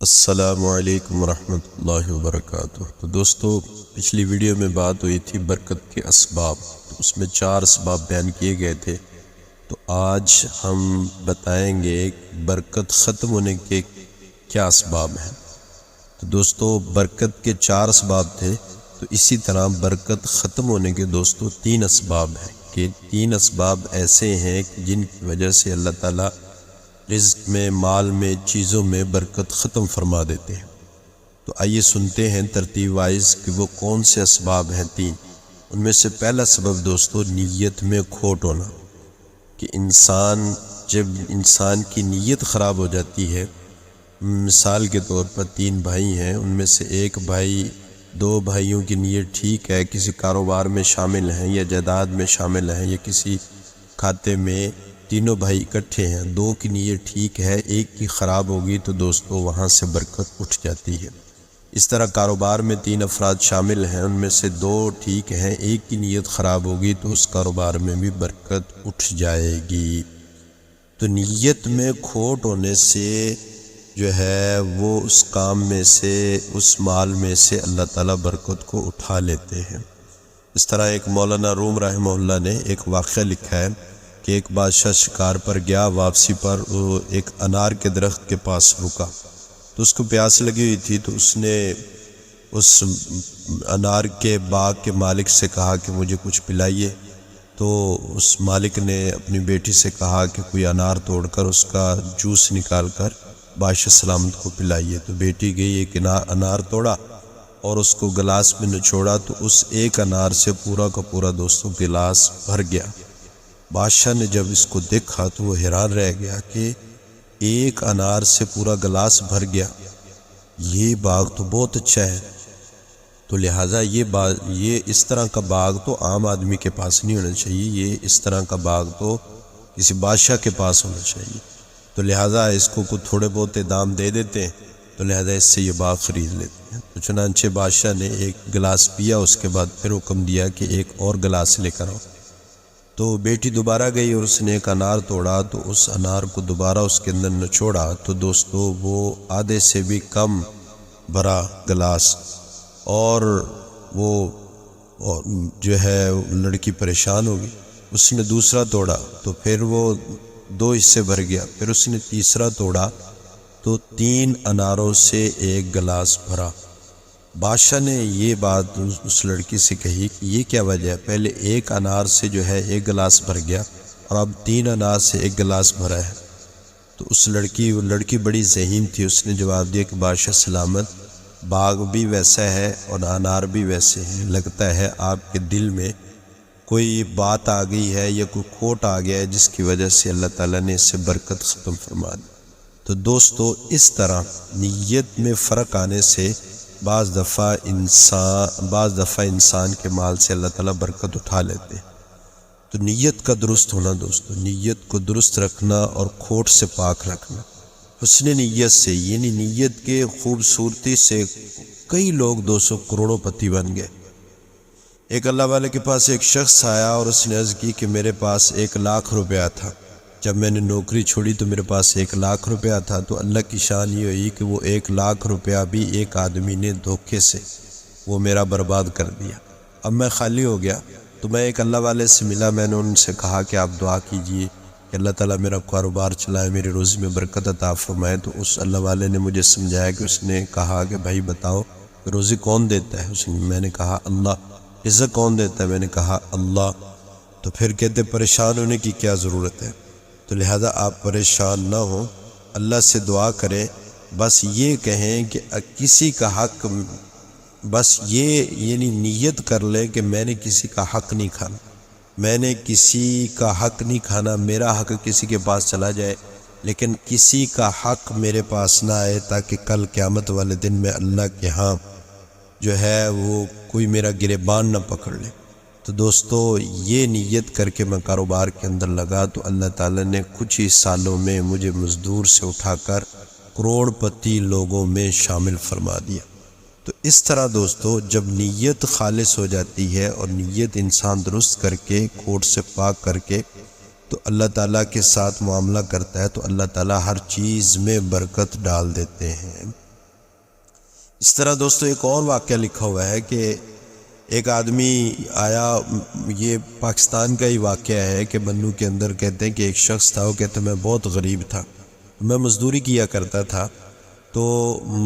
السلام علیکم ورحمۃ اللہ وبرکاتہ۔ تو دوستو، پچھلی ویڈیو میں بات ہوئی تھی برکت کے اسباب، تو اس میں 4 اسباب بیان کیے گئے تھے۔ تو آج ہم بتائیں گے کہ برکت ختم ہونے کے کیا اسباب ہیں۔ تو دوستو، برکت کے 4 اسباب تھے، تو اسی طرح برکت ختم ہونے کے دوستو 3 اسباب ہیں، کہ 3 اسباب ایسے ہیں کہ جن کی وجہ سے اللہ تعالیٰ رزق میں، مال میں، چیزوں میں برکت ختم فرما دیتے ہیں۔ تو آئیے سنتے ہیں ترتیب وائز کہ وہ کون سے اسباب ہیں 3۔ ان میں سے پہلا سبب دوستو نیت میں کھوٹ ہونا، کہ جب انسان کی نیت خراب ہو جاتی ہے۔ مثال کے طور پر 3 بھائی ہیں، ان میں سے ایک بھائی، 2 بھائیوں کی نیت ٹھیک ہے، کسی کاروبار میں شامل ہیں یا جائیداد میں شامل ہیں یا کسی کھاتے میں، تینوں بھائی اکٹھے ہیں، 2 کی نیت ٹھیک ہے، ایک کی خراب ہوگی تو دوستو وہاں سے برکت اٹھ جاتی ہے۔ اس طرح کاروبار میں 3 افراد شامل ہیں، ان میں سے 2 ٹھیک ہیں، ایک کی نیت خراب ہوگی تو اس کاروبار میں بھی برکت اٹھ جائے گی۔ تو نیت میں کھوٹ ہونے سے جو ہے وہ اس کام میں سے، اس مال میں سے اللہ تعالیٰ برکت کو اٹھا لیتے ہیں۔ اس طرح ایک مولانا روم رحمہ اللہ نے ایک واقعہ لکھا ہے کہ ایک بادشاہ شکار پر گیا، واپسی پر وہ ایک انار کے درخت کے پاس رکا، تو اس کو پیاس لگی ہوئی تھی، تو اس نے اس انار کے باغ کے مالک سے کہا کہ مجھے کچھ پلائیے۔ تو اس مالک نے اپنی بیٹی سے کہا کہ کوئی انار توڑ کر اس کا جوس نکال کر بادشاہ سلامت کو پلائیے۔ تو بیٹی گئی، ایک انار توڑا اور اس کو گلاس میں نچوڑا، تو اس ایک انار سے پورا کا پورا دوستو گلاس بھر گیا۔ بادشاہ نے جب اس کو دیکھا تو وہ حیران رہ گیا کہ ایک انار سے پورا گلاس بھر گیا، یہ باغ تو بہت اچھا ہے، تو لہٰذا یہ اس طرح کا باغ تو عام آدمی کے پاس نہیں ہونا چاہیے، یہ اس طرح کا باغ تو کسی بادشاہ کے پاس ہونا چاہیے، تو لہٰذا اس کو تھوڑے بہت دام دے دیتے ہیں، تو لہٰذا اس سے یہ باغ خرید لیتے ہیں۔ تو چنانچہ بادشاہ نے ایک گلاس پیا، اس کے بعد پھر حکم دیا کہ ایک اور گلاس لے کر آؤ۔ تو بیٹی دوبارہ گئی اور اس نے ایک انار توڑا، تو اس انار کو دوبارہ اس کے اندر نچوڑا، تو دوستو وہ آدھے سے بھی کم بھرا گلاس، اور وہ جو ہے لڑکی پریشان ہوگی۔ اس نے دوسرا توڑا تو پھر وہ 2 حصے بھر گیا، پھر اس نے تیسرا توڑا تو 3 اناروں سے ایک گلاس بھرا۔ بادشاہ نے یہ بات اس لڑکی سے کہی کہ یہ کیا وجہ ہے، پہلے ایک انار سے جو ہے ایک گلاس بھر گیا اور اب 3 انار سے ایک گلاس بھرا ہے۔ تو اس لڑکی بڑی ذہین تھی، اس نے جواب دیا کہ بادشاہ سلامت، باغ بھی ویسا ہے اور انار بھی ویسے ہیں، لگتا ہے آپ کے دل میں کوئی بات آ گئی ہے یا کوئی کھوٹ آ گیا ہے جس کی وجہ سے اللہ تعالیٰ نے اس سے برکت ختم فرما دی۔ تو دوستو اس طرح نیت میں فرق آنے سے بعض دفعہ انسان کے مال سے اللہ تعالیٰ برکت اٹھا لیتے ہیں۔ تو نیت کا درست ہونا دوستو، نیت کو درست رکھنا اور کھوٹ سے پاک رکھنا۔ حسن نیت سے، یعنی نیت کے خوبصورتی سے کئی لوگ 200 کروڑوں پتی بن گئے۔ ایک اللہ والے کے پاس ایک شخص آیا اور اس نے عرض کی کہ میرے پاس 1 لاکھ روپیہ تھا، جب میں نے نوکری چھوڑی تو میرے پاس 1 لاکھ روپیہ تھا، تو اللہ کی شان یہ ہوئی کہ وہ 1 لاکھ روپیہ بھی ایک آدمی نے دھوکے سے وہ میرا برباد کر دیا۔ اب میں خالی ہو گیا، تو میں ایک اللہ والے سے ملا، میں نے ان سے کہا کہ آپ دعا کیجئے کہ اللہ تعالیٰ میرا کاروبار چلائے، میری روزی میں برکت عطا فرمائے۔ تو اس اللہ والے نے مجھے سمجھایا کہ اس نے کہا کہ بھائی بتاؤ روزی کون دیتا ہے؟ میں نے کہا اللہ۔ رزق کون دیتا ہے؟ میں نے کہا اللہ۔ تو پھر کہتے پریشان ہونے کی کیا ضرورت ہے؟ تو لہذا آپ پریشان نہ ہوں، اللہ سے دعا کریں، بس یہ کہیں کہ کسی کا حق، بس یہ یعنی نیت کر لیں کہ میں نے کسی کا حق نہیں کھانا، میں نے کسی کا حق نہیں کھانا، میرا حق کسی کے پاس چلا جائے لیکن کسی کا حق میرے پاس نہ آئے، تاکہ کل قیامت والے دن میں اللہ کے ہاں جو ہے وہ کوئی میرا گریبان نہ پکڑ لے۔ تو دوستو یہ نیت کر کے میں کاروبار کے اندر لگا تو اللہ تعالیٰ نے کچھ ہی سالوں میں مجھے مزدور سے اٹھا کر کروڑ پتی لوگوں میں شامل فرما دیا۔ تو اس طرح دوستو جب نیت خالص ہو جاتی ہے اور نیت انسان درست کر کے کھوٹ سے پاک کر کے تو اللہ تعالیٰ کے ساتھ معاملہ کرتا ہے تو اللہ تعالیٰ ہر چیز میں برکت ڈال دیتے ہیں۔ اس طرح دوستو ایک اور واقعہ لکھا ہوا ہے کہ ایک آدمی آیا، یہ پاکستان کا ہی واقعہ ہے کہ بنو کے اندر کہتے ہیں کہ ایک شخص تھا، وہ کہتے ہیں میں بہت غریب تھا، میں مزدوری کیا کرتا تھا، تو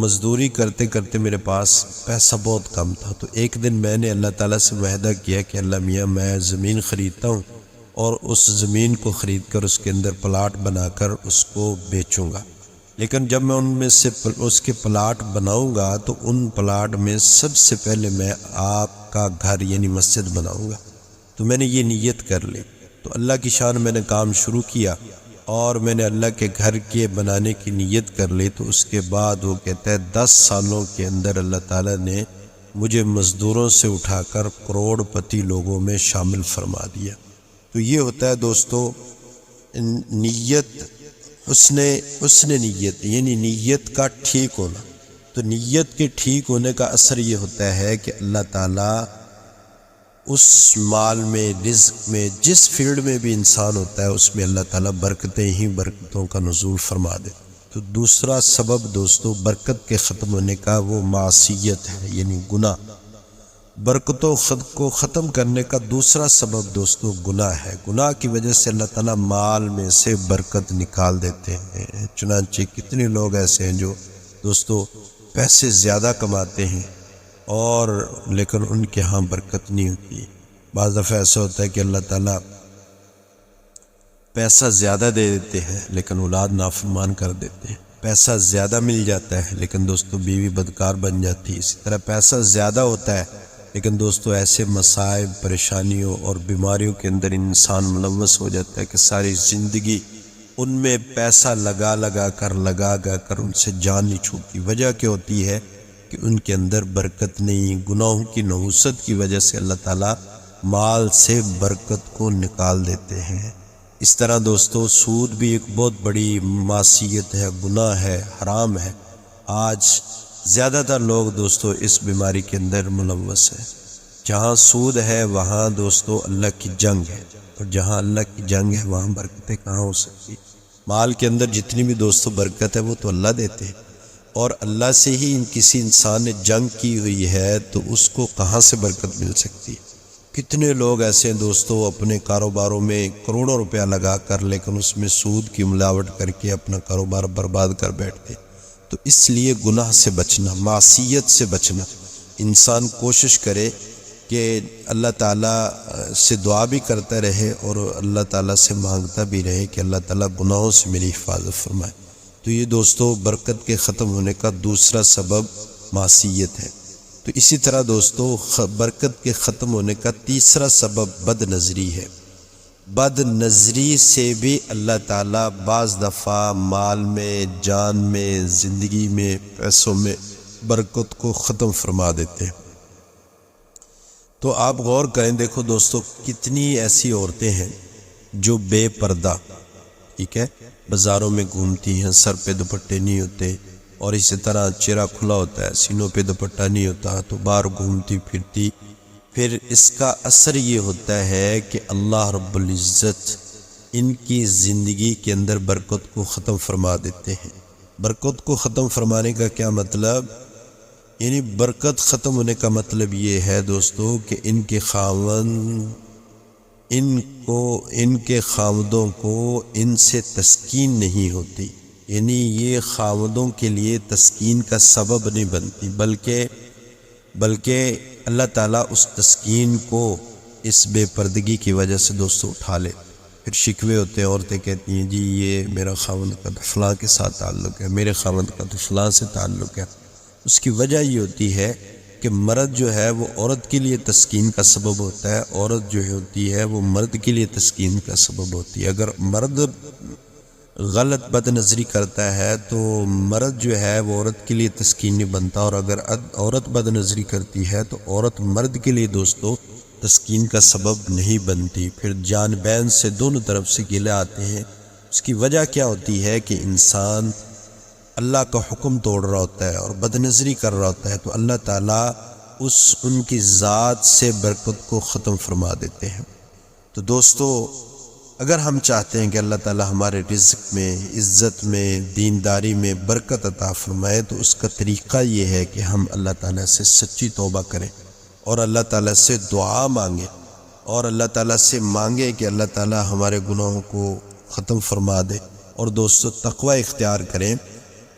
مزدوری کرتے کرتے میرے پاس پیسہ بہت کم تھا، تو ایک دن میں نے اللہ تعالیٰ سے معاہدہ کیا کہ اللہ میاں میں زمین خریدتا ہوں اور اس زمین کو خرید کر اس کے اندر پلاٹ بنا کر اس کو بیچوں گا، لیکن جب میں ان میں سے اس کے پلاٹ بناؤں گا تو ان پلاٹ میں سب سے پہلے میں آپ کا گھر یعنی مسجد بناؤں گا۔ تو میں نے یہ نیت کر لی، تو اللہ کی شان میں نے کام شروع کیا اور میں نے اللہ کے گھر کے بنانے کی نیت کر لی، تو اس کے بعد وہ کہتا ہے 10 سالوں کے اندر اللہ تعالیٰ نے مجھے مزدوروں سے اٹھا کر کروڑ پتی لوگوں میں شامل فرما دیا۔ تو یہ ہوتا ہے دوستو نیت، حسن نیت یعنی نیت کا ٹھیک ہونا۔ تو نیت کے ٹھیک ہونے کا اثر یہ ہوتا ہے کہ اللہ تعالیٰ اس مال میں، رزق میں، جس فیلڈ میں بھی انسان ہوتا ہے اس میں اللہ تعالیٰ برکتیں ہی برکتوں کا نزول فرما دے۔ تو دوسرا سبب دوستو برکت کے ختم ہونے کا وہ معصیت ہے، یعنی گناہ۔ برکتوں کو ختم کرنے کا دوسرا سبب دوستو گناہ ہے۔ گناہ کی وجہ سے اللہ تعالیٰ مال میں سے برکت نکال دیتے ہیں۔ چنانچہ کتنے لوگ ایسے ہیں جو دوستو پیسے زیادہ کماتے ہیں اور لیکن ان کے ہاں برکت نہیں ہوتی۔ بعض دفعہ ایسا ہوتا ہے کہ اللہ تعالیٰ پیسہ زیادہ دے دیتے ہیں لیکن اولاد نافرمان کر دیتے ہیں، پیسہ زیادہ مل جاتا ہے لیکن دوستو بیوی بدکار بن جاتی ہے۔ اسی طرح پیسہ زیادہ ہوتا ہے لیکن دوستو ایسے مصائب، پریشانیوں اور بیماریوں کے اندر انسان ملوث ہو جاتا ہے کہ ساری زندگی ان میں پیسہ لگا کر ان سے جان نہیں چھوٹتی۔ وجہ کیا ہوتی ہے کہ ان کے اندر برکت نہیں، گناہوں کی نحوست کی وجہ سے اللہ تعالیٰ مال سے برکت کو نکال دیتے ہیں۔ اس طرح دوستو سود بھی ایک بہت بڑی معصیت ہے، گناہ ہے، حرام ہے۔ آج زیادہ تر لوگ دوستو اس بیماری کے اندر ملوث ہیں۔ جہاں سود ہے وہاں دوستو اللہ کی جنگ ہے، اور جہاں اللہ کی جنگ ہے وہاں برکتیں کہاں ہو سکتی۔ مال کے اندر جتنی بھی دوستو برکت ہے وہ تو اللہ دیتے ہیں، اور اللہ سے ہی کسی انسان نے جنگ کی ہوئی ہے تو اس کو کہاں سے برکت مل سکتی۔ کتنے لوگ ایسے ہیں دوستو اپنے کاروباروں میں کروڑوں روپیہ لگا کر لیکن اس میں سود کی ملاوٹ کر کے اپنا کاروبار برباد کر بیٹھتے۔ تو اس لیے گناہ سے بچنا، معصیت سے بچنا، انسان کوشش کرے کہ اللہ تعالیٰ سے دعا بھی کرتا رہے اور اللہ تعالیٰ سے مانگتا بھی رہے کہ اللہ تعالیٰ گناہوں سے میری حفاظت فرمائے۔ تو یہ دوستو برکت کے ختم ہونے کا دوسرا سبب معصیت ہے۔ تو اسی طرح دوستو برکت کے ختم ہونے کا تیسرا سبب بد نظری ہے۔ بد نظری سے بھی اللہ تعالیٰ بعض دفعہ مال میں، جان میں، زندگی میں، پیسوں میں برکت کو ختم فرما دیتے ہیں۔ تو آپ غور کریں، دیکھو دوستو کتنی ایسی عورتیں ہیں جو بے پردہ، ٹھیک ہے، بازاروں میں گھومتی ہیں، سر پہ دوپٹے نہیں ہوتے، اور اسی طرح چہرہ کھلا ہوتا ہے، سینوں پہ دوپٹہ نہیں ہوتا، تو باہر گھومتی پھرتی۔ پھر اس کا اثر یہ ہوتا ہے کہ اللہ رب العزت ان کی زندگی کے اندر برکت کو ختم فرما دیتے ہیں۔ برکت کو ختم فرمانے کا کیا مطلب؟ یعنی برکت ختم ہونے کا مطلب یہ ہے دوستو کہ ان کے خاوندوں کو ان سے تسکین نہیں ہوتی، یعنی یہ خاوندوں کے لیے تسکین کا سبب نہیں بنتی، بلکہ اللہ تعالیٰ اس تسکین کو اس بے پردگی کی وجہ سے دوستو اٹھا لے۔ پھر شکوے ہوتے ہیں، عورتیں کہتی ہیں جی یہ میرا خاوند کا تو فلاں کے ساتھ تعلق ہے، میرے خاوند کا تو فلاں سے تعلق ہے۔ اس کی وجہ یہ ہوتی ہے کہ مرد جو ہے وہ عورت کے لیے تسکین کا سبب ہوتا ہے، عورت جو ہوتی ہے وہ مرد کے لیے تسکین کا سبب ہوتی ہے۔ اگر مرد غلط بد نظری کرتا ہے تو مرد جو ہے وہ عورت کے لیے تسکین نہیں بنتا، اور اگر عورت بد نظری کرتی ہے تو عورت مرد کے لیے دوستو تسکین کا سبب نہیں بنتی۔ پھر جانبین سے دونوں طرف سے گلے آتے ہیں۔ اس کی وجہ کیا ہوتی ہے کہ انسان اللہ کا حکم توڑ رہا ہوتا ہے اور بد نظری کر رہا ہوتا ہے، تو اللہ تعالیٰ ان کی ذات سے برکت کو ختم فرما دیتے ہیں۔ تو دوستو اگر ہم چاہتے ہیں کہ اللہ تعالی ہمارے رزق میں، عزت میں، دینداری میں برکت عطا فرمائے، تو اس کا طریقہ یہ ہے کہ ہم اللہ تعالیٰ سے سچی توبہ کریں اور اللہ تعالیٰ سے دعا مانگیں، اور اللہ تعالیٰ سے مانگیں کہ اللہ تعالیٰ ہمارے گناہوں کو ختم فرما دے۔ اور دوستو تقوی اختیار کریں،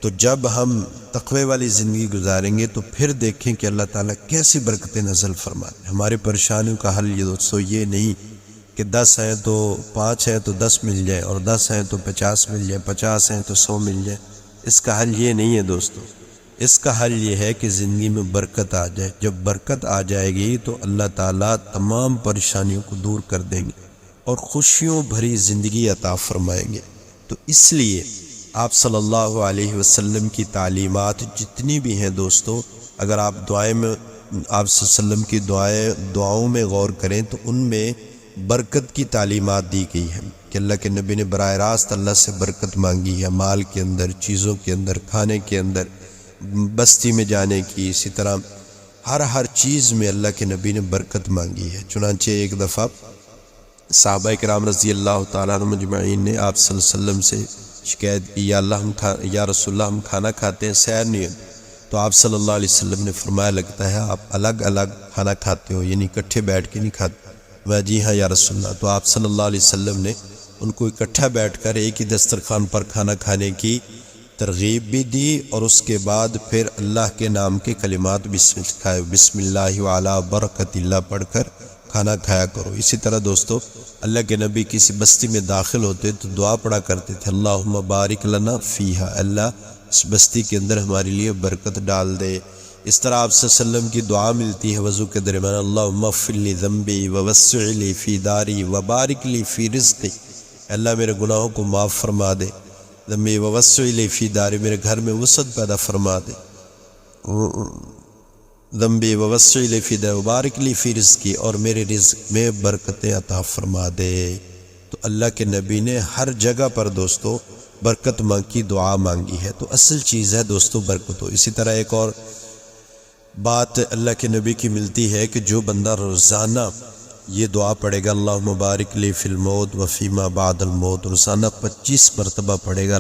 تو جب ہم تقوی والی زندگی گزاریں گے تو پھر دیکھیں کہ اللہ تعالیٰ کیسی برکتیں نازل فرماتے ہیں۔ ہماری پریشانیوں کا حل یہ دوستو یہ نہیں کہ 10 ہیں تو 5 ہیں تو 10 مل جائے، اور 10 ہیں تو 50 مل جائے، 50 ہیں تو 100 مل جائے۔ اس کا حل یہ نہیں ہے دوستو، اس کا حل یہ ہے کہ زندگی میں برکت آ جائے۔ جب برکت آ جائے گی تو اللہ تعالیٰ تمام پریشانیوں کو دور کر دیں گے اور خوشیوں بھری زندگی عطا فرمائیں گے۔ تو اس لیے آپ صلی اللہ علیہ وسلم کی تعلیمات جتنی بھی ہیں دوستو، اگر آپ دعائیں میں آپ صلی اللہ علیہ وسلم کی دعاؤں میں غور کریں تو ان میں برکت کی تعلیمات دی گئی ہیں کہ اللہ کے نبی نے براہ راست اللہ سے برکت مانگی ہے، مال کے اندر، چیزوں کے اندر، کھانے کے اندر، بستی میں جانے کی، اسی طرح ہر چیز میں اللہ کے نبی نے برکت مانگی ہے۔ چنانچہ ایک دفعہ صحابہ کرام رضی اللہ تعالیٰ عنہ مجمعین نے آپ صلی اللہ علیہ وسلم سے شکایت کی، یا یا رسول اللہ ہم کھانا کھاتے ہیں، سیر نہیں ہوتی۔ تو آپ صلی اللہ علیہ وسلم نے فرمایا لگتا ہے آپ الگ الگ کھانا کھاتے ہو، یعنی اکٹھے بیٹھ کے نہیں کھاتے۔ وہ جی ہاں یا رسول اللہ۔ تو آپ صلی اللہ علیہ وسلم نے ان کو اکٹھا بیٹھ کر ایک ہی دسترخوان پر کھانا کھانے کی ترغیب بھی دی، اور اس کے بعد پھر اللہ کے نام کے کلمات بسم اللہ وعلی برکت اللہ پڑھ کر کھانا کھایا کرو۔ اسی طرح دوستو اللہ کے نبی کسی بستی میں داخل ہوتے تو دعا پڑھا کرتے تھے، اللہم بارک لنا فیہا، اللہ اس بستی کے اندر ہمارے لیے برکت ڈال دے۔ اس طرح آپ صلی اللہ علیہ وسلم کی دعا ملتی ہے وضو کے درمیان، اللہم اغفر لی ذنبی ووسع لی فی داری وبارک لی فی رزقی، اللہ میرے گناہوں کو معاف فرما دے، ذنبی ووسع لی فی داری، میرے گھر میں وسعت پیدا فرما دے، ذنبی ووسع لی فی داری وبارک لی فی رزقی، اور میرے رزق میں برکتیں عطا فرما دے۔ تو اللہ کے نبی نے ہر جگہ پر دوستو برکت کی دعا مانگی ہے، تو اصل چیز ہے دوستو برکت ہو۔ اسی طرح ایک اور بات اللہ کے نبی کی ملتی ہے کہ جو بندہ روزانہ یہ دعا پڑھے گا، اللہم بارک لی فی الموت و فیما بعد الموت، روزانہ 25 مرتبہ پڑھے گا،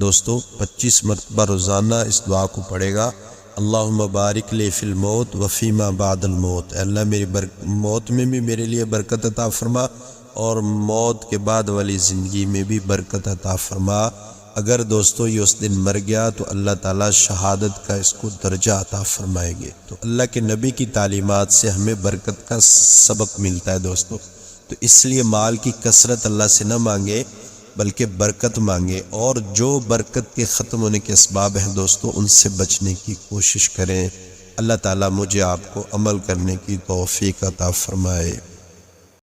دوستو 25 مرتبہ روزانہ اس دعا کو پڑھے گا، اللہم بارک لی فی الموت و فیما بعد الموت، اللہ میری موت میں بھی میرے لیے برکت عطا فرما، اور موت کے بعد والی زندگی میں بھی برکت عطا فرما۔ اگر دوستو یہ اس دن مر گیا تو اللہ تعالیٰ شہادت کا اس کو درجہ عطا فرمائیں گے۔ تو اللہ کے نبی کی تعلیمات سے ہمیں برکت کا سبق ملتا ہے دوستو۔ تو اس لیے مال کی کثرت اللہ سے نہ مانگے بلکہ برکت مانگے، اور جو برکت کے ختم ہونے کے اسباب ہیں دوستو ان سے بچنے کی کوشش کریں۔ اللہ تعالیٰ مجھے آپ کو عمل کرنے کی توفیق عطا فرمائے۔